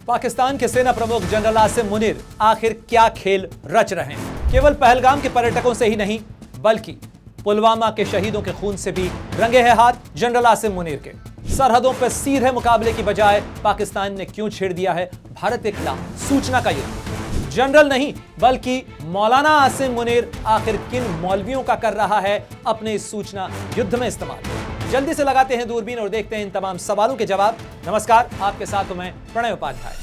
पाकिस्तान के सेना प्रमुख जनरल आसिम मुनीर आखिर क्या खेल रच रहे हैं? केवल पहलगाम के पर्यटकों से ही नहीं, बल्कि पुलवामा के शहीदों के खून से भी रंगे हैं हाथ जनरल आसिम मुनीर के। सरहदों पर सीधे मुकाबले की बजाय पाकिस्तान ने क्यों छेड़ दिया है भारत के खिलाफ सूचना का युद्ध? जनरल नहीं बल्कि मौलाना आसिम मुनीर आखिर किन मौलवियों का कर रहा है अपने इस सूचना युद्ध में इस्तेमाल? जल्दी से लगाते हैं दूरबीन और देखते हैं इन तमाम सवालों के जवाब। नमस्कार, आपके साथ हूं मैं प्रणय उपाध्याय।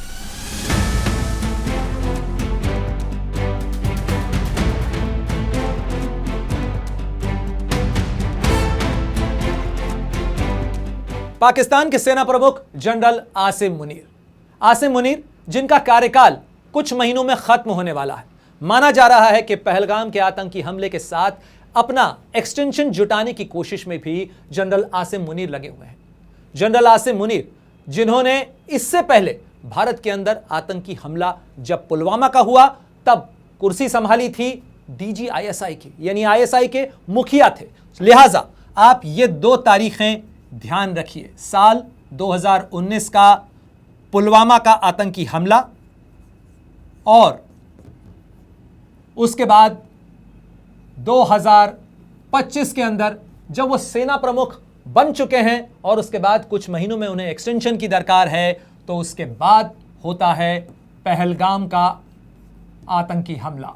पाकिस्तान के सेना प्रमुख जनरल आसिम मुनीर जिनका कार्यकाल कुछ महीनों में खत्म होने वाला है। माना जा रहा है कि पहलगाम के आतंकी हमले के साथ अपना एक्सटेंशन जुटाने की कोशिश में भी जनरल आसिम मुनीर लगे हुए हैं। जनरल आसिम मुनीर जिन्होंने इससे पहले भारत के अंदर आतंकी हमला जब पुलवामा का हुआ तब कुर्सी संभाली थी डीजी आईएसआई की, यानी आईएसआई के मुखिया थे। लिहाजा आप ये दो तारीखें ध्यान रखिए, साल 2019 का पुलवामा का आतंकी हमला और उसके बाद 2025 के अंदर जब वो सेना प्रमुख बन चुके हैं और उसके बाद कुछ महीनों में उन्हें एक्सटेंशन की दरकार है, तो उसके बाद होता है पहलगाम का आतंकी हमला।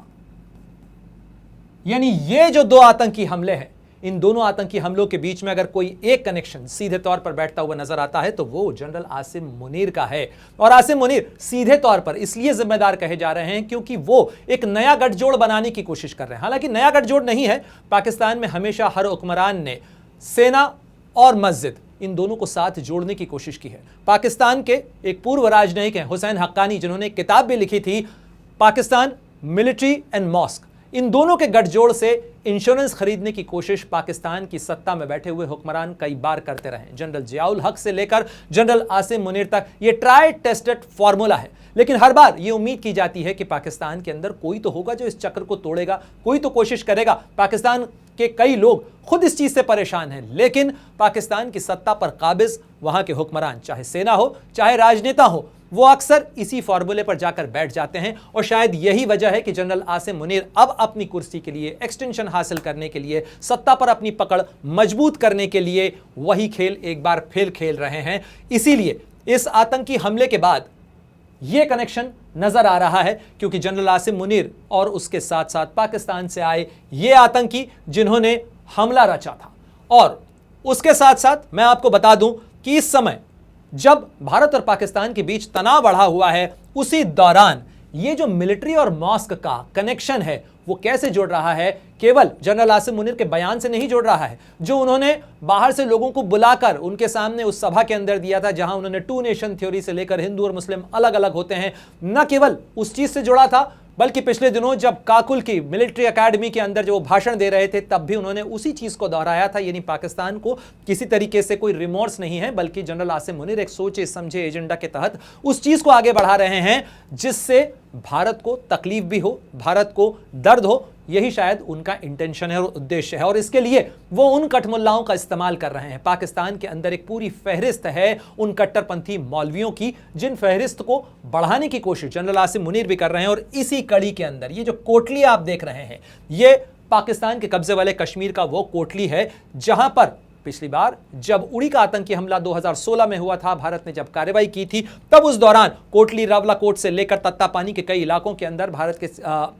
यानी ये जो दो आतंकी हमले हैं, इन दोनों आतंकी हमलों के बीच में अगर कोई एक कनेक्शन सीधे तौर पर बैठता हुआ नजर आता है तो वो जनरल आसिम मुनीर का है। और आसिम मुनीर सीधे तौर पर इसलिए जिम्मेदार कहे जा रहे हैं क्योंकि वो एक नया गठजोड़ बनाने की कोशिश कर रहे हैं। हालांकि नया गठजोड़ नहीं है, पाकिस्तान में हमेशा हर हुक्मरान ने सेना और मस्जिद इन दोनों को साथ जोड़ने की कोशिश की है। पाकिस्तान के एक पूर्व राजनयिक हैं हुसैन हक्कानी, जिन्होंने एक किताब भी लिखी थी पाकिस्तान मिलिट्री एंड मॉस्क। इन दोनों के गठजोड़ से इंश्योरेंस खरीदने की कोशिश पाकिस्तान की सत्ता में बैठे हुए हुक्मरान कई बार करते रहे। जनरल जियाउल हक से लेकर जनरल आसिम मुनीर तक ये ट्राई टेस्टेड फॉर्मूला है। लेकिन हर बार ये उम्मीद की जाती है कि पाकिस्तान के अंदर कोई तो होगा जो इस चक्र को तोड़ेगा, कोई तो कोशिश करेगा। पाकिस्तान के कई लोग खुद इस चीज से परेशान हैं, लेकिन पाकिस्तान की सत्ता पर काबिज वहां के हुक्मरान, चाहे सेना हो चाहे राजनेता हो, वो अक्सर इसी फॉर्मूले पर जाकर बैठ जाते हैं। और शायद यही वजह है कि जनरल आसिम मुनीर अब अपनी कुर्सी के लिए, एक्सटेंशन हासिल करने के लिए, सत्ता पर अपनी पकड़ मजबूत करने के लिए वही खेल एक बार फिर खेल रहे हैं। इसीलिए इस आतंकी हमले के बाद यह कनेक्शन नजर आ रहा है, क्योंकि जनरल आसिम मुनीर और उसके साथ साथ पाकिस्तान से आए ये आतंकी जिन्होंने हमला रचा था। और उसके साथ साथ मैं आपको बता दूं कि इस समय जब भारत और पाकिस्तान के बीच तनाव बढ़ा हुआ है, उसी दौरान ये जो मिलिट्री और मॉस्क का कनेक्शन है वो कैसे जोड़ रहा है, केवल जनरल आसिम मुनीर के बयान से नहीं जोड़ रहा है जो उन्होंने बाहर से लोगों को बुलाकर उनके सामने उस सभा के अंदर दिया था, जहां उन्होंने टू नेशन थ्योरी से लेकर हिंदू और मुस्लिम अलग अलग होते हैं, न केवल उस चीज से जोड़ा था, बल्कि पिछले दिनों जब काकुल की मिलिट्री एकेडमी के अंदर जो भाषण दे रहे थे तब भी उन्होंने उसी चीज को दोहराया था। यानी पाकिस्तान को किसी तरीके से कोई रिमोर्स नहीं है, बल्कि जनरल आसिम मुनीर एक सोचे समझे एजेंडा के तहत उस चीज को आगे बढ़ा रहे हैं जिससे भारत को तकलीफ भी हो, भारत को दर्द हो। यही शायद उनका इंटेंशन है और उद्देश्य है, और इसके लिए वो उन कठमुल्लाओं का इस्तेमाल कर रहे हैं। पाकिस्तान के अंदर एक पूरी फहरिस्त है उन कट्टरपंथी मौलवियों की, जिन फहरिस्त को बढ़ाने की कोशिश जनरल आसिम मुनीर भी कर रहे हैं। और इसी कड़ी के अंदर ये जो कोटली आप देख रहे हैं, ये पाकिस्तान के कब्जे वाले कश्मीर का वो कोटली है जहां पर पिछली बार जब उड़ी का आतंकी हमला 2016 में हुआ था, भारत ने जब कार्रवाई की थी, तब उस दौरान कोटली रावलाकोट से लेकर तत्तापानी के कई इलाकों के अंदर भारत के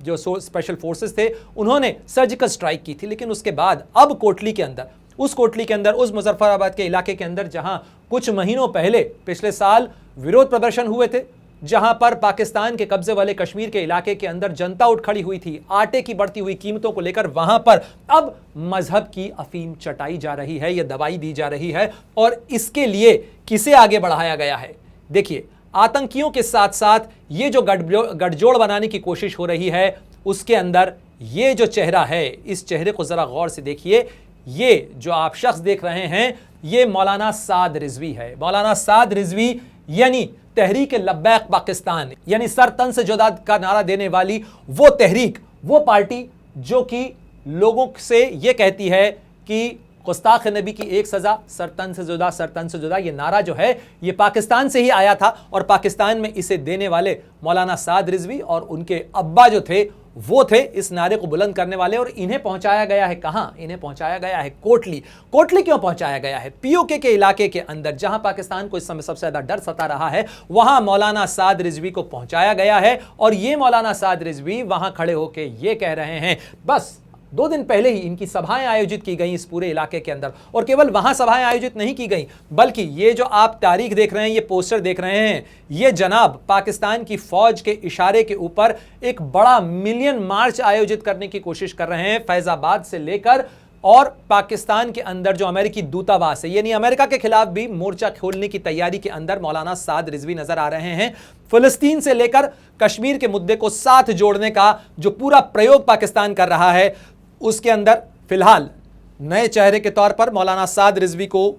जो स्पेशल फोर्सेस थे उन्होंने सर्जिकल स्ट्राइक की थी। लेकिन उसके बाद अब कोटली के अंदर, उस मुजफ्फराबाद के इलाके के अंदर जहां कुछ महीनों पहले पिछले साल विरोध प्रदर्शन हुए थे, जहां पर पाकिस्तान के कब्जे वाले कश्मीर के इलाके के अंदर जनता उठ खड़ी हुई थी आटे की बढ़ती हुई कीमतों को लेकर, वहां पर अब मजहब की अफीम चटाई जा रही है, यह दवाई दी जा रही है। और इसके लिए किसे आगे बढ़ाया गया है? देखिए, आतंकियों के साथ साथ ये जो गठजोड़ बनाने की कोशिश हो रही है, उसके अंदर ये जो चेहरा है, इस चेहरे को जरा गौर से देखिए। ये जो आप शख्स देख रहे हैं, ये मौलाना साद रिजवी है। मौलाना साद रिजवी यानी तहरीक लब्बैक पाकिस्तान, यानी सर तन से जुदा का नारा देने वाली वो तहरीक, वो पार्टी जो कि लोगों से ये कहती है कि गुस्ताख नबी की एक सजा, सरतन से जुदा, सरतन से जुदा, ये नारा जो है ये पाकिस्तान से ही आया था और पाकिस्तान में इसे देने वाले मौलाना साद रिजवी और उनके अब्बा जो थे वो थे इस नारे को बुलंद करने वाले। और इन्हें पहुंचाया गया है कहां? इन्हें पहुंचाया गया है कोटली। कोटली क्यों पहुंचाया गया है? पीओके के इलाके के अंदर जहां पाकिस्तान को इस समय सबसे ज्यादा डर सता रहा है, वहां मौलाना साद रिजवी को पहुंचाया गया है। और ये मौलाना साद रिजवी वहां खड़े होकर ये कह रहे हैं, बस 2 दिन पहले ही इनकी सभाएं आयोजित की गई इस पूरे इलाके के अंदर, और केवल वहां सभाएं आयोजित नहीं की गई बल्कि ये जो आप तारीख देख रहे हैं, ये पोस्टर देख रहे हैं, ये जनाब पाकिस्तान की फौज के इशारे के ऊपर एक बड़ा मिलियन मार्च आयोजित करने की कोशिश कर रहे हैं फैजाबाद से लेकर, और पाकिस्तान के अंदर जो अमेरिकी दूतावास है, यानी अमेरिका के खिलाफ भी मोर्चा खोलने की तैयारी के अंदर मौलाना साद रिजवी नजर आ रहे हैं। फिलिस्तीन से लेकर कश्मीर के मुद्दे को साथ जोड़ने का जो पूरा प्रयोग पाकिस्तान कर रहा है, उसके अंदर फिलहाल नए चेहरे के तौर पर मौलाना साद रिजवी को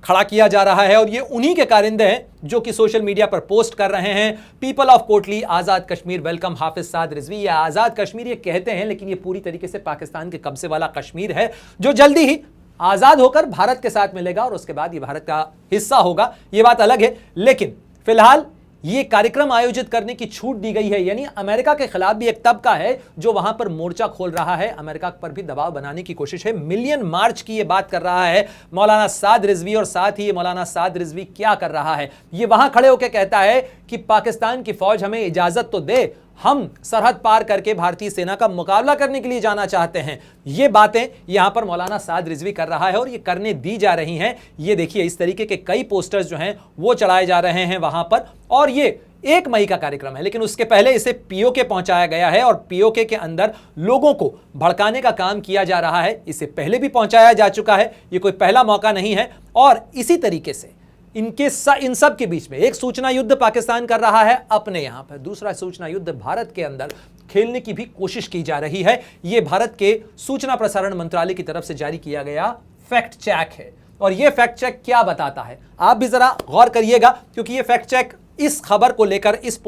खड़ा किया जा रहा है। और ये उन्हीं के कारिंदे हैं जो कि सोशल मीडिया पर पोस्ट कर रहे हैं, people of Kotli, Azad Kashmir welcome Hafiz Saad Rizvi. या आज़ाद कश्मीर ये कहते हैं, लेकिन ये पूरी तरीके से पाकिस्तान के कब्जे वाला कश्मीर है जो जल्दी ही आज़ाद होकर भारत के साथ मिलेगा और उसके बाद ये भारत का हिस्सा होगा, ये बात अलग है। लेकिन फिलहाल ये कार्यक्रम आयोजित करने की छूट दी गई है, यानी अमेरिका के खिलाफ भी एक तबका है जो वहां पर मोर्चा खोल रहा है, अमेरिका पर भी दबाव बनाने की कोशिश है। मिलियन मार्च की ये बात कर रहा है मौलाना साद रिजवी, और साथ ही ये मौलाना साद रिजवी क्या कर रहा है, ये वहां खड़े होकर कहता है कि पाकिस्तान की फौज हमें इजाजत तो दे, हम सरहद पार करके भारतीय सेना का मुकाबला करने के लिए जाना चाहते हैं। ये बातें यहां पर मौलाना साद रिजवी कर रहा है और ये करने दी जा रही हैं। ये देखिए इस तरीके के कई पोस्टर्स जो हैं वो चढ़ाए जा रहे हैं वहां पर, और ये 1 मई का कार्यक्रम है, लेकिन उसके पहले इसे पीओके पहुंचाया गया है और पीओके के अंदर लोगों को भड़काने का काम किया जा रहा है। इसे पहले भी पहुंचाया जा चुका है, ये कोई पहला मौका नहीं है। और इसी तरीके से इन सब के बीच में एक सूचना युद्ध पाकिस्तान कर रहा है अपने यहां पर, दूसरा सूचना युद्ध भारत के अंदर खेलने की भी कोशिश की जा रही है। यह भारत के सूचना प्रसारण मंत्रालय की तरफ से जारी किया गया फैक्ट चेक है। और यह फैक्ट चेक क्या बताता है, आप भी जरा गौर करिएगा, क्योंकि यह फैक्ट चेक इस खबर को लेकर इस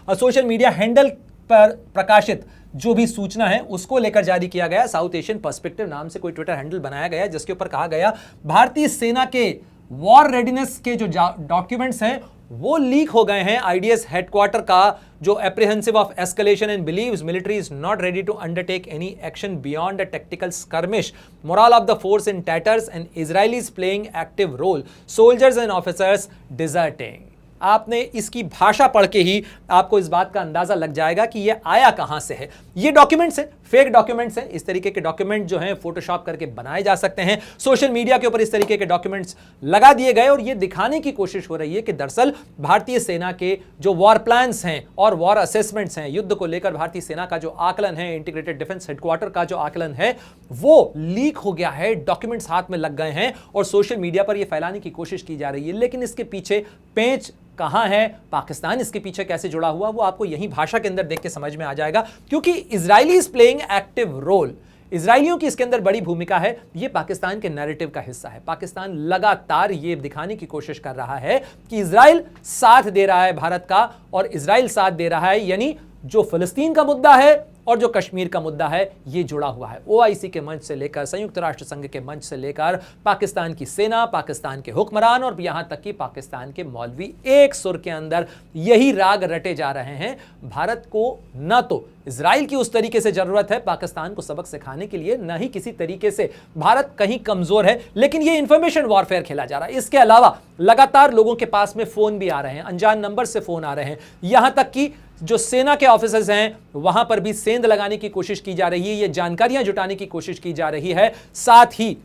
सोशल मीडिया हैंडल पर प्रकाशित जो भी सूचना है उसको लेकर जारी किया गया। साउथ एशियन पर्सपेक्टिव नाम से कोई ट्विटर हैंडल बनाया गया जिसके ऊपर कहा गया भारतीय सेना के वॉर रेडीनेस के जो डॉक्यूमेंट्स हैं वो लीक हो गए हैं। आईडीएस हेडक्वार्टर का जो apprehensive of escalation and believes military is not ready to undertake any action beyond a tactical skirmish, morale of the force in tatters and Israelis playing active role, soldiers and officers deserting। आपने इसकी भाषा पढ़ के ही आपको इस बात का अंदाजा लग जाएगा कि ये आया कहां से है। ये डॉक्यूमेंट्स हैं, फेक डॉक्यूमेंट्स हैं। इस तरीके के डॉक्यूमेंट जो हैं फोटोशॉप करके बनाए जा सकते हैं। सोशल मीडिया के ऊपर इस तरीके के डॉक्यूमेंट्स लगा दिए गए और ये दिखाने की कोशिश हो रही है कि दरअसल भारतीय सेना के जो वॉर प्लान्स हैं और वॉर असेसमेंट्स हैं, युद्ध को लेकर भारतीय सेना का जो आकलन है, इंटीग्रेटेड डिफेंस हेडक्वार्टर का जो आकलन है वो लीक हो गया है, डॉक्यूमेंट्स हाथ में लग गए हैं और सोशल मीडिया पर यह फैलाने की कोशिश की जा रही है। लेकिन इसके पीछे पेंच कहां है, पाकिस्तान इसके पीछे कैसे जुड़ा हुआ, वो आपको यही भाषा के अंदर देख के समझ में आ जाएगा। क्योंकि Israeli is playing active role, इजरायलियों की इसके अंदर बड़ी भूमिका है। ये पाकिस्तान के नैरेटिव का हिस्सा है। पाकिस्तान लगातार ये दिखाने की कोशिश कर रहा है कि इजराइल साथ दे रहा है भारत का, और इजराइल साथ दे रहा है यानी जो फिलिस्तीन का मुद्दा है और जो कश्मीर का मुद्दा है ये जुड़ा हुआ है। ओआईसी के मंच से लेकर, संयुक्त राष्ट्र संघ के मंच से लेकर, पाकिस्तान की सेना, पाकिस्तान के हुक्मरान और यहां तक कि पाकिस्तान के मौलवी एक सुर के अंदर यही राग रटे जा रहे हैं। भारत को न तो इजराइल की उस तरीके से जरूरत है पाकिस्तान को सबक सिखाने के लिए, न ही किसी तरीके से भारत कहीं कमजोर है, लेकिन ये इंफॉर्मेशन वॉरफेयर खेला जा रहा है। इसके अलावा लगातार लोगों के पास में फोन भी आ रहे हैं, अनजान नंबर से फोन आ रहे हैं, यहां तक कि जो सेना के ऑफिसर्स हैं वहां पर भी सेंध लगाने की कोशिश की जा रही है, ये जानकारियां जुटाने की कोशिश की जा रही है। साथ ही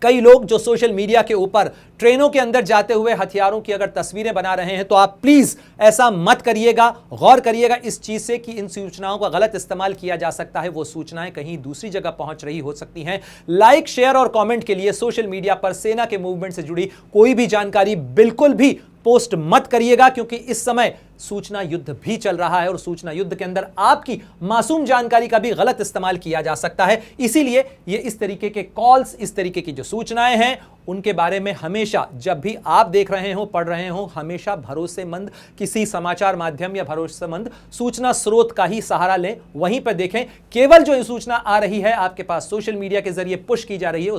कई लोग जो सोशल मीडिया के ऊपर ट्रेनों के अंदर जाते हुए हथियारों की अगर तस्वीरें बना रहे हैं तो आप प्लीज ऐसा मत करिएगा, गौर करिएगा इस चीज से कि इन सूचनाओं का गलत इस्तेमाल किया जा सकता है, वो सूचनाएं कहीं दूसरी जगह पहुंच रही हो सकती हैं। लाइक, शेयर और कमेंट के लिए सोशल मीडिया पर सेना के मूवमेंट से जुड़ी कोई भी जानकारी बिल्कुल भी पोस्ट मत करिएगा, क्योंकि इस समय सूचना युद्ध भी चल रहा है और सूचना युद्ध के अंदर आपकी मासूम जानकारी का भी गलत इस्तेमाल किया जा सकता है। इसीलिए ये इस तरीके के कॉल्स, इस तरीके की जो सूचनाएं हैं, उनके बारे में हमेशा जब भी आप देख रहे हो, पढ़ रहे हो, हमेशा भरोसेमंद किसी समाचार माध्यम या भरोसेमंद सूचना स्रोत का ही सहारा लें, वहीं पर देखें। केवल जो सूचना आ रही है आपके पास सोशल मीडिया के जरिए पुश की जा रही है,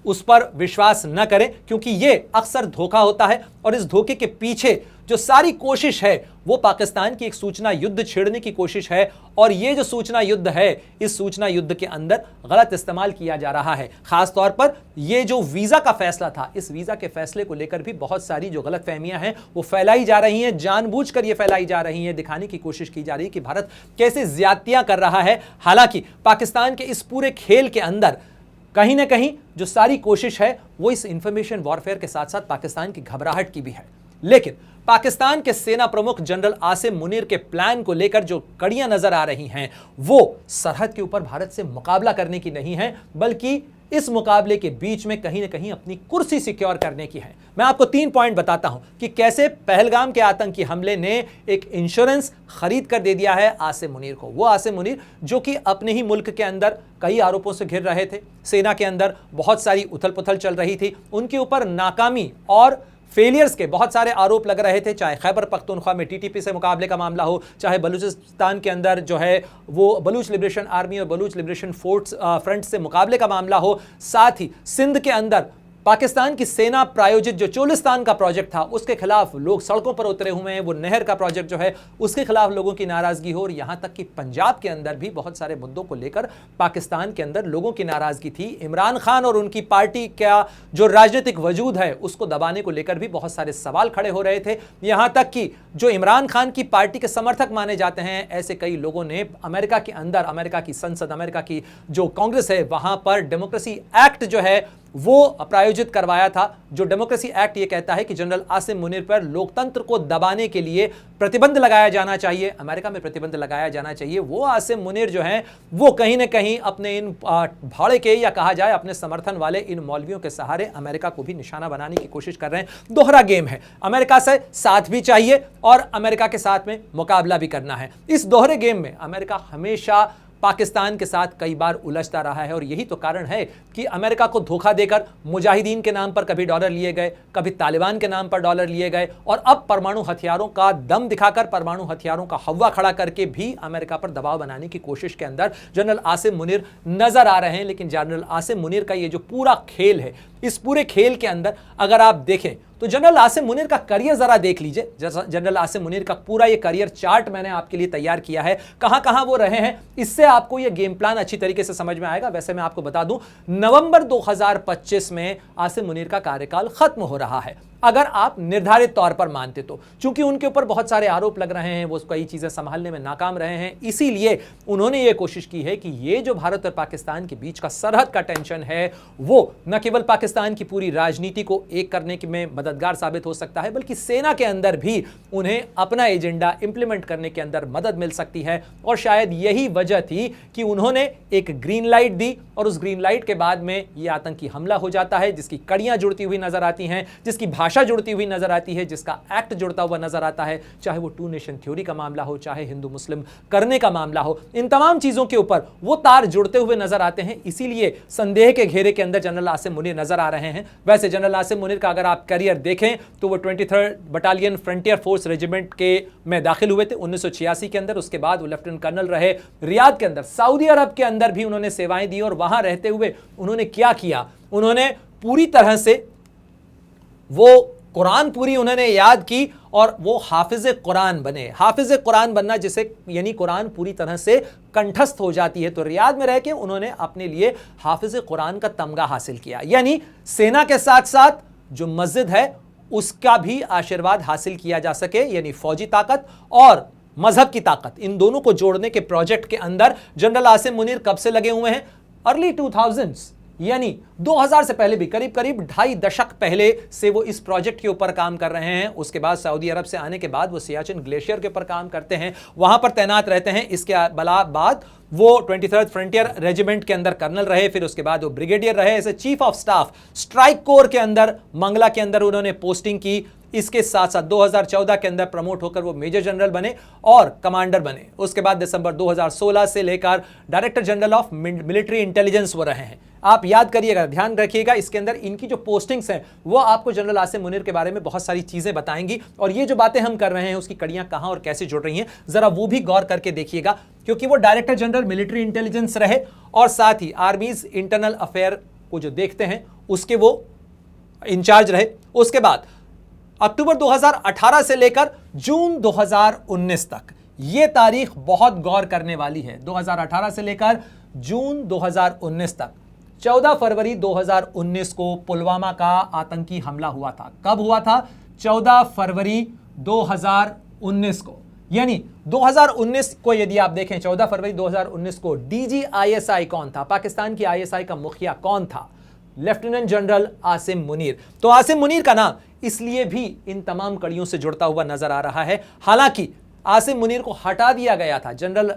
उस पर विश्वास न करें, क्योंकि यह अक्सर धोखा होता है और इस धोखे के पीछे जो सारी कोशिश है वो पाकिस्तान की एक सूचना युद्ध छेड़ने की कोशिश है। और ये जो सूचना युद्ध है, इस सूचना युद्ध के अंदर गलत इस्तेमाल किया जा रहा है। खास तौर पर ये जो वीजा का फैसला था, इस वीजा के फैसले को लेकर भी बहुत सारी जो गलतफहमियां हैं वो फैलाई जा रही हैं, जानबूझकर ये फैलाई जा रही हैं, दिखाने की कोशिश की जा रही है कि भारत कैसे ज्यादतियां कर रहा है। हालांकि पाकिस्तान के इस पूरे खेल के अंदर कहीं ना कहीं जो सारी कोशिश है वो इस इंफॉर्मेशन वॉरफेयर के साथ साथ पाकिस्तान की घबराहट की भी है। लेकिन पाकिस्तान के सेना प्रमुख जनरल आसिम मुनीर के प्लान को लेकर जो कड़ियां नजर आ रही हैं वो सरहद के ऊपर भारत से मुकाबला करने की नहीं है, बल्कि इस मुकाबले के बीच में कहीं ना कहीं अपनी कुर्सी सिक्योर करने की है। मैं आपको 3 पॉइंट बताता हूं कि कैसे पहलगाम के आतंकी हमले ने एक इंश्योरेंस खरीद कर दे दिया है आसिम मुनीर को। वो आसिम मुनीर जो कि अपने ही मुल्क के अंदर कई आरोपों से घिर रहे थे, सेना के अंदर बहुत सारी उथल पुथल चल रही थी, उनके ऊपर नाकामी और फेलियर्स के बहुत सारे आरोप लग रहे थे, चाहे खैबर पख्तूनख्वा में टीटीपी से मुकाबले का मामला हो, चाहे बलूचिस्तान के अंदर जो है वो बलूच लिबरेशन आर्मी और बलूच लिबरेशन फ्रंट से मुकाबले का मामला हो, साथ ही सिंध के अंदर पाकिस्तान की सेना प्रायोजित जो चोलिस्तान का प्रोजेक्ट था उसके खिलाफ लोग सड़कों पर उतरे हुए हैं, वो नहर का प्रोजेक्ट जो है उसके खिलाफ लोगों की नाराजगी हो, और यहां तक कि पंजाब के अंदर भी बहुत सारे मुद्दों को लेकर पाकिस्तान के अंदर लोगों की नाराजगी थी। इमरान खान और उनकी पार्टी का जो राजनीतिक वजूद है उसको दबाने को लेकर भी बहुत सारे सवाल खड़े हो रहे थे। यहां तक कि जो इमरान खान की पार्टी के समर्थक माने जाते हैं, ऐसे कई लोगों ने अमेरिका के अंदर, अमेरिका की संसद, अमेरिका की जो कांग्रेस है वहां पर डेमोक्रेसी एक्ट जो है वो प्रायोजित करवाया था। जो डेमोक्रेसी एक्ट ये कहता है कि जनरल आसिम मुनीर पर लोकतंत्र को दबाने के लिए प्रतिबंध लगाया जाना चाहिए, अमेरिका में प्रतिबंध लगाया जाना चाहिए। वो आसिम मुनीर जो हैं वो कहीं ना कहीं अपने इन भाड़े के या कहा जाए अपने समर्थन वाले इन मौलवियों के सहारे अमेरिका को भी निशाना बनाने की कोशिश कर रहे हैं। दोहरा गेम है, अमेरिका से साथ भी चाहिए और अमेरिका के साथ में मुकाबला भी करना है। इस दोहरे गेम में अमेरिका हमेशा पाकिस्तान के साथ कई बार उलझता रहा है और यही तो कारण है कि अमेरिका को धोखा देकर मुजाहिदीन के नाम पर कभी डॉलर लिए गए, कभी तालिबान के नाम पर डॉलर लिए गए, और अब परमाणु हथियारों का दम दिखाकर, परमाणु हथियारों का हवा खड़ा करके भी अमेरिका पर दबाव बनाने की कोशिश के अंदर जनरल आसिम मुनीर नजर आ रहे हैं। लेकिन जनरल आसिम मुनीर का ये जो पूरा खेल है, इस पूरे खेल के अंदर अगर आप देखें तो जनरल आसिम मुनीर का करियर जरा देख लीजिए। जनरल आसिम मुनीर का पूरा ये करियर चार्ट मैंने आपके लिए तैयार किया है, कहां कहां वो रहे हैं, इससे आपको ये गेम प्लान अच्छी तरीके से समझ में आएगा। वैसे मैं आपको बता दूं, नवंबर 2025 में आसिम मुनीर का कार्यकाल खत्म हो रहा है, अगर आप निर्धारित तौर पर मानते तो। चूंकि उनके ऊपर बहुत सारे आरोप लग रहे हैं, वो कई चीजें संभालने में नाकाम रहे हैं, इसीलिए उन्होंने ये कोशिश की है कि ये जो भारत और पाकिस्तान के बीच का सरहद का टेंशन है वो न केवल पाकिस्तान की पूरी राजनीति को एक करने में मददगार साबित हो सकता है, बल्कि सेना के अंदर भी उन्हें अपना एजेंडा इंप्लीमेंट करने के अंदर मदद मिल सकती है। और शायद यही वजह थी कि उन्होंने एक ग्रीन लाइट दी और उस ग्रीन लाइट के बाद में यह आतंकी हमला हो जाता है, जिसकी कड़ियां जुड़ती हुई नजर आती हैं, जिसकी भाषा जुड़ती हुई नजर आती है, जिसका एक्ट जुड़ता हुआ नजर आता है, चाहे वो 2 नेशन थ्योरी का मामला हो, चाहे हिंदू मुस्लिम करने का मामला हो। इन तमाम चीजों के ऊपर वो तार जुड़ते हुए नजर आते हैं, इसीलिए संदेह के घेरे के अंदर जनरल आसिम मुनीर नजर आ रहे हैं। वैसे जनरल आसिम मुनीर का अगर आप करियर देखें तो वो 23rd battalion frontier force regiment के में दाखिल हुए थे 1986 के अंदर। उसके बाद वो लेफ्टिनेंट कर्नल रहे रियाद के अंदर, सऊदी अरब के अंदर भी उन्होंने सेवाएं दी, और वहां रहते हुए उन्होंने क्या किया, उन्होंने पूरी तरह से वो कुरान पूरी उन्होंने याद की और वो हाफिज कुरान बने। हाफिज कुरान बनना जिसे यानी कुरान पूरी तरह से कंठस्थ हो जाती है, तो रियाद में रह के उन्होंने अपने लिए हाफिज कुरान का तमगा हासिल किया। यानी सेना के साथ साथ जो मस्जिद है उसका भी आशीर्वाद हासिल किया जा सके, यानी फौजी ताकत और मजहब की ताकत, इन दोनों को जोड़ने के प्रोजेक्ट के अंदर जनरल आसिम मुनीर कब से लगे हुए हैं? अर्ली 2000s, यानी 2000 से पहले भी, करीब करीब 2.5 दशक पहले से वो इस प्रोजेक्ट के ऊपर काम कर रहे हैं। उसके बाद सऊदी अरब से आने के बाद वो सियाचिन ग्लेशियर के ऊपर काम करते हैं, वहां पर तैनात रहते हैं। इसके बाद वो 23rd फ्रंटियर रेजिमेंट के अंदर कर्नल रहे, फिर उसके बाद वो ब्रिगेडियर रहे, ऐसे chief of staff strike corps के अंदर मंगला के अंदर उन्होंने पोस्टिंग की। इसके साथ साथ 2014 के अंदर प्रमोट होकर वो मेजर जनरल बने और कमांडर बने। उसके बाद दिसंबर 2016 से लेकर director general of military intelligence वो रहे हैं। आप याद करिएगा, ध्यान रखिएगा, इसके अंदर इनकी जो पोस्टिंग्स हैं वो आपको जनरल आसिम मुनीर के बारे में बहुत सारी चीजें बताएंगी, और ये जो बातें हम कर रहे हैं उसकी कड़ियां कहां और कैसे जुड़ रही हैं जरा वो भी गौर करके देखिएगा, क्योंकि वो डायरेक्टर जनरल मिलिट्री इंटेलिजेंस रहे और साथ ही आर्मीज इंटरनल अफेयर को जो देखते हैं उसके वो इंचार्ज रहे। उसके बाद अक्टूबर 2018 से लेकर जून 2019 तक, यह तारीख बहुत गौर करने वाली है। 2018 से लेकर जून 2019 तक, 14 फरवरी 2019 को पुलवामा का आतंकी हमला हुआ था। कब हुआ था? 14 फरवरी 2019 को। यानी 2019 को यदि आप देखें, 14 फरवरी 2019 को डीजी आईएसआई कौन था? पाकिस्तान की आईएसआई का मुखिया कौन था? Lieutenant general Asim Munir. तो आसिम मुनीर का नाम इसलिए भी इन तमाम कड़ियों से जुड़ता हुआ नजर आ रहा है। हालांकि आसिम मुनीर को हटा दिया गया था। जनरल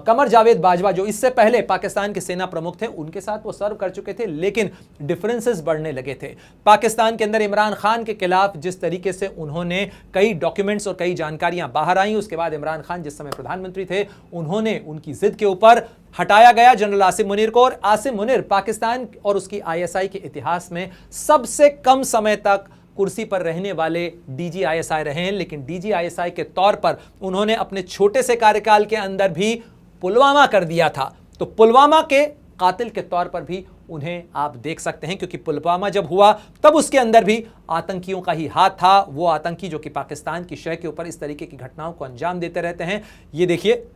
कमर जावेद बाजवा जो इससे पहले पाकिस्तान के सेना प्रमुख थे, उनके साथ वो सर्व कर चुके थे, लेकिन डिफरेंसेस बढ़ने लगे थे। पाकिस्तान के अंदर इमरान खान के खिलाफ जिस तरीके से उन्होंने कई डॉक्यूमेंट्स और कई जानकारियां बाहर आई, उसके बाद इमरान खान जिस समय प्रधानमंत्री थे उन्होंने उनकी जिद के ऊपर हटाया गया जनरल आसिम मुनीर को। और आसिम मुनीर पाकिस्तान और उसकी आईएसआई के इतिहास में सबसे कम समय तक कुर्सी पर रहने वाले डीजी आईएसआई रहे हैं, लेकिन डीजी आईएसआई के तौर पर उन्होंने अपने छोटे से कार्यकाल के अंदर भी पुलवामा कर दिया था। तो पुलवामा के कातिल के तौर पर भी उन्हें आप देख सकते हैं, क्योंकि पुलवामा जब हुआ तब उसके अंदर भी आतंकियों का ही हाथ था। वो आतंकी जो कि पाकिस्तान की शह के ऊपर इस तरीके की घटनाओं को अंजाम देते रहते हैं। ये देखिए,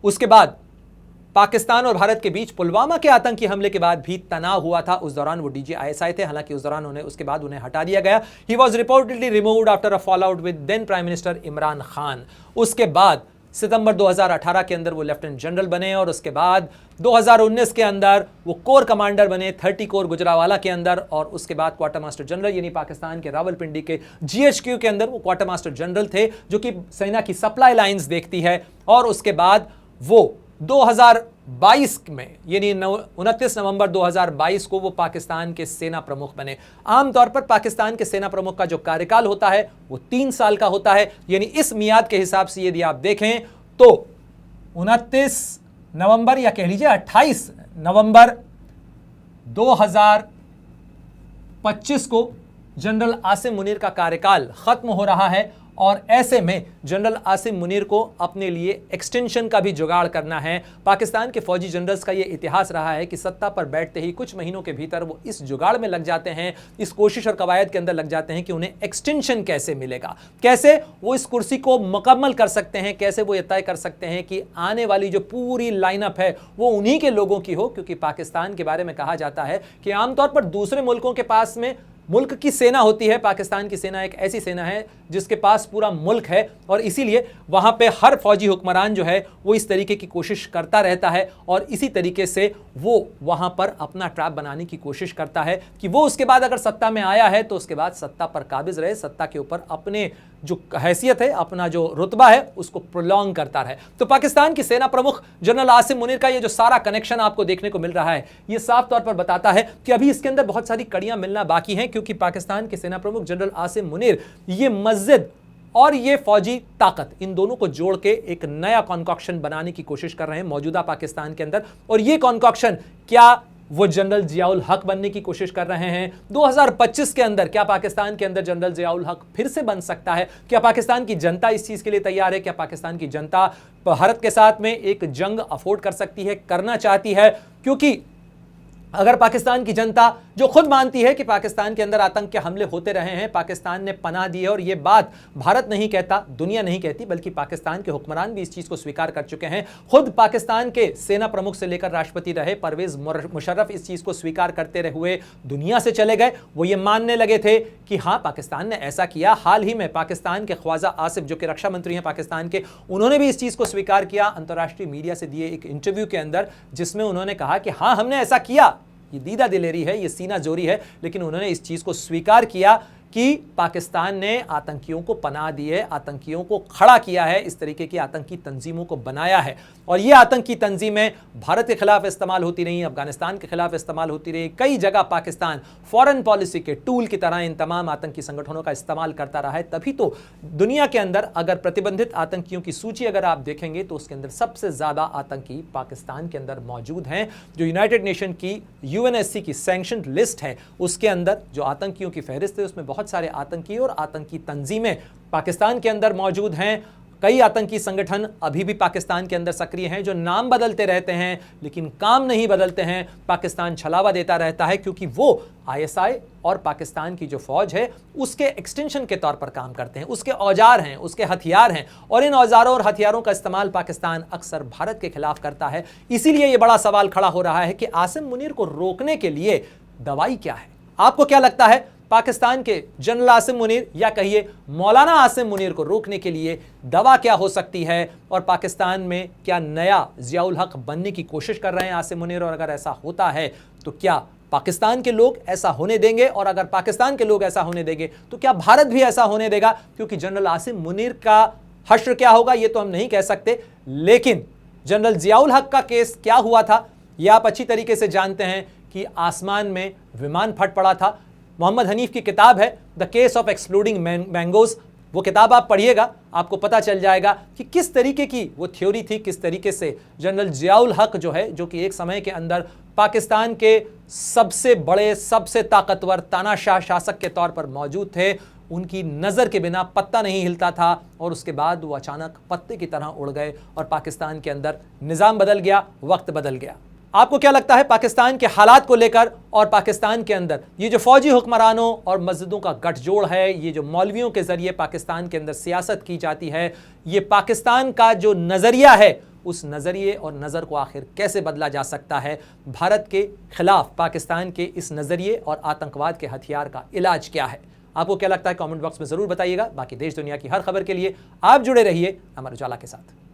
उसके बाद पाकिस्तान और भारत के बीच पुलवामा के आतंकी हमले के बाद भी तनाव हुआ था। उस दौरान वो डीजी आईएसआई थे, हालांकि उस दौरान उसके बाद उन्हें हटा दिया गया। He was reportedly removed after a fall out with then prime minister Imran Khan. उसके बाद सितंबर 2018 के अंदर वो लेफ्टिनेंट जनरल बने और उसके बाद 2019 के अंदर वो कोर कमांडर बने 30 कोर गुजरावाला के अंदर, और उसके बाद क्वार्टर मास्टर जनरल यानी पाकिस्तान के रावलपिंडी के जीएचक्यू के अंदर वो क्वार्टर मास्टर जनरल थे, जो कि सेना की सप्लाई लाइंस देखती है। और उसके बाद वो 2022 में यानी 29 नवंबर 2022 को वो पाकिस्तान के सेना प्रमुख बने। आमतौर पर पाकिस्तान के सेना प्रमुख का जो कार्यकाल होता है वो 3 साल का होता है। यानी इस मियाद के हिसाब से यदि आप देखें तो 29 नवंबर या कह लीजिए 28 नवंबर 2025 को जनरल आसिम मुनीर का कार्यकाल खत्म हो रहा है, और ऐसे में जनरल आसिम मुनीर को अपने लिए एक्सटेंशन का भी जुगाड़ करना है। पाकिस्तान के फौजी जनरल्स का यह इतिहास रहा है कि सत्ता पर बैठते ही कुछ महीनों के भीतर वो इस जुगाड़ में लग जाते हैं, इस कोशिश और कवायद के अंदर लग जाते हैं कि उन्हें एक्सटेंशन कैसे मिलेगा, कैसे वो इस कुर्सी को मुकम्मल कर सकते हैं, कैसे वो ये तय कर सकते हैं कि आने वाली जो पूरी लाइनअप है वो उन्हीं के लोगों की हो। क्योंकि पाकिस्तान के बारे में कहा जाता है कि आमतौर पर दूसरे मुल्कों के पास में मुल्क की सेना होती है, पाकिस्तान की सेना एक ऐसी सेना है जिसके पास पूरा मुल्क है, और इसीलिए वहां पे हर फौजी हुक्मरान जो है वो इस तरीके की कोशिश करता रहता है, और इसी तरीके से वो वहां पर अपना ट्रैप बनाने की कोशिश करता है कि वो उसके बाद अगर सत्ता में आया है तो उसके बाद सत्ता पर काबिज रहे, सत्ता के ऊपर अपने जो हैसियत है, अपना जो रुतबा है उसको प्रोलॉन्ग करता रहे। तो पाकिस्तान की सेना प्रमुख जनरल आसिम मुनीर का ये जो सारा कनेक्शन आपको देखने को मिल रहा है, ये साफ तौर पर बताता है कि अभी इसके अंदर बहुत सारी कड़ियां मिलना बाकी हैं, क्योंकि पाकिस्तान के सेना प्रमुख जनरल आसिम मुनीर ये मस्जिद और ये फौजी ताकत, इन दोनों को जोड़ के एक नया कॉन्कॉक्शन बनाने की कोशिश कर रहे हैं मौजूदा पाकिस्तान के अंदर। और ये कॉन्कॉक्शन क्या वो जनरल जियाउल हक बनने की कोशिश कर रहे हैं? 2025 के अंदर क्या पाकिस्तान के अंदर जनरल जियाउल हक फिर से बन सकता है? क्या पाकिस्तान की जनता इस चीज के लिए तैयार है? क्या पाकिस्तान की जनता भारत के साथ में एक जंग अफोर्ड कर सकती है, करना चाहती है? क्योंकि अगर पाकिस्तान की जनता जो खुद मानती है कि पाकिस्तान के अंदर आतंक के हमले होते रहे हैं, पाकिस्तान ने पनाह दी है, और ये बात भारत नहीं कहता, दुनिया नहीं कहती, बल्कि पाकिस्तान के हुक्मरान भी इस चीज को स्वीकार कर चुके हैं। खुद पाकिस्तान के सेना प्रमुख से लेकर राष्ट्रपति रहे परवेज मुशर्रफ इस चीज को स्वीकार करते हुए दुनिया से चले गए। वो ये मानने लगे थे कि हाँ, पाकिस्तान ने ऐसा किया। हाल ही में पाकिस्तान के ख्वाजा आसिफ जो कि रक्षा मंत्री हैं पाकिस्तान के, उन्होंने भी इस चीज को स्वीकार किया अंतर्राष्ट्रीय मीडिया से दिए एक इंटरव्यू के अंदर, जिसमें उन्होंने कहा कि हाँ, हमने ऐसा किया। ये दीदा दिलेरी है, ये सीना जोरी है, लेकिन उन्होंने इस चीज को स्वीकार किया कि पाकिस्तान ने आतंकियों को पनाह दी है, आतंकियों को खड़ा किया है, इस तरीके की आतंकी तंजीमों को बनाया है। और ये आतंकी तंजीमें भारत के खिलाफ इस्तेमाल होती रही, अफगानिस्तान के खिलाफ इस्तेमाल होती रही। कई जगह पाकिस्तान फॉरेन पॉलिसी के टूल की तरह इन तमाम आतंकी संगठनों का इस्तेमाल करता रहा है। तभी तो दुनिया के अंदर अगर प्रतिबंधित आतंकियों की सूची अगर आप देखेंगे तो उसके अंदर सबसे ज्यादा आतंकी पाकिस्तान के अंदर मौजूद हैं। जो यूनाइटेड नेशन की यूएनएससी की सैंक्शनड लिस्ट है उसके अंदर जो आतंकियों की फहरिस्त है उसमें बहुत सारे आतंकी और आतंकी तंजीमें पाकिस्तान के अंदर मौजूद हैं। कई आतंकी संगठन अभी भी पाकिस्तान के अंदर सक्रिय हैं जो नाम बदलते रहते हैं लेकिन काम नहीं बदलते हैं। पाकिस्तान छलावा देता रहता है क्योंकि वो आईएसआई और पाकिस्तान की जो फौज है उसके एक्सटेंशन के तौर पर काम करते हैं, उसके औजार हैं, उसके हथियार हैं। और इन औजारों और हथियारों का इस्तेमाल पाकिस्तान अक्सर भारत के खिलाफ करता है। इसीलिए यह बड़ा सवाल खड़ा हो रहा है कि आसिम मुनीर को रोकने के लिए दवाई क्या है। आपको क्या लगता है पाकिस्तान के जनरल आसिम मुनीर या कहिए मौलाना आसिम मुनीर को रोकने के लिए दवा क्या हो सकती है? और पाकिस्तान में क्या नया जियाउल हक बनने की कोशिश कर रहे हैं आसिम मुनीर? और अगर ऐसा होता है तो क्या पाकिस्तान के लोग ऐसा होने देंगे? और अगर पाकिस्तान के लोग ऐसा होने देंगे तो क्या भारत भी ऐसा होने देगा? क्योंकि जनरल आसिम मुनीर का हश्र क्या होगा ये तो हम नहीं कह सकते, लेकिन जनरल जियाउल हक का केस क्या हुआ था यह आप अच्छी तरीके से जानते हैं कि आसमान में विमान फट पड़ा था। मोहम्मद हनीफ की किताब है the case of exploding mangoes, वो किताब आप पढ़िएगा, आपको पता चल जाएगा कि किस तरीके की वो थ्योरी थी, किस तरीके से जनरल जियाउल हक जो है, जो कि एक समय के अंदर पाकिस्तान के सबसे बड़े सबसे ताकतवर तानाशाह शासक के तौर पर मौजूद थे, उनकी नज़र के बिना पत्ता नहीं हिलता था और उसके बाद वो अचानक पत्ते की तरह उड़ गए और पाकिस्तान के अंदर निज़ाम बदल गया, वक्त बदल गया। आपको क्या लगता है पाकिस्तान के हालात को लेकर और पाकिस्तान के अंदर ये जो फौजी हुक्मरानों और मस्जिदों का गठजोड़ है, ये जो मौलवियों के ज़रिए पाकिस्तान के अंदर सियासत की जाती है, ये पाकिस्तान का जो नज़रिया है उस नज़रिए और नज़र को आखिर कैसे बदला जा सकता है? भारत के खिलाफ पाकिस्तान के इस नज़रिए और आतंकवाद के हथियार का इलाज क्या है? आपको क्या लगता है कमेंट बॉक्स में ज़रूर बताइएगा। बाकी देश दुनिया की हर खबर के लिए आप जुड़े रहिए अमर उजाला के साथ।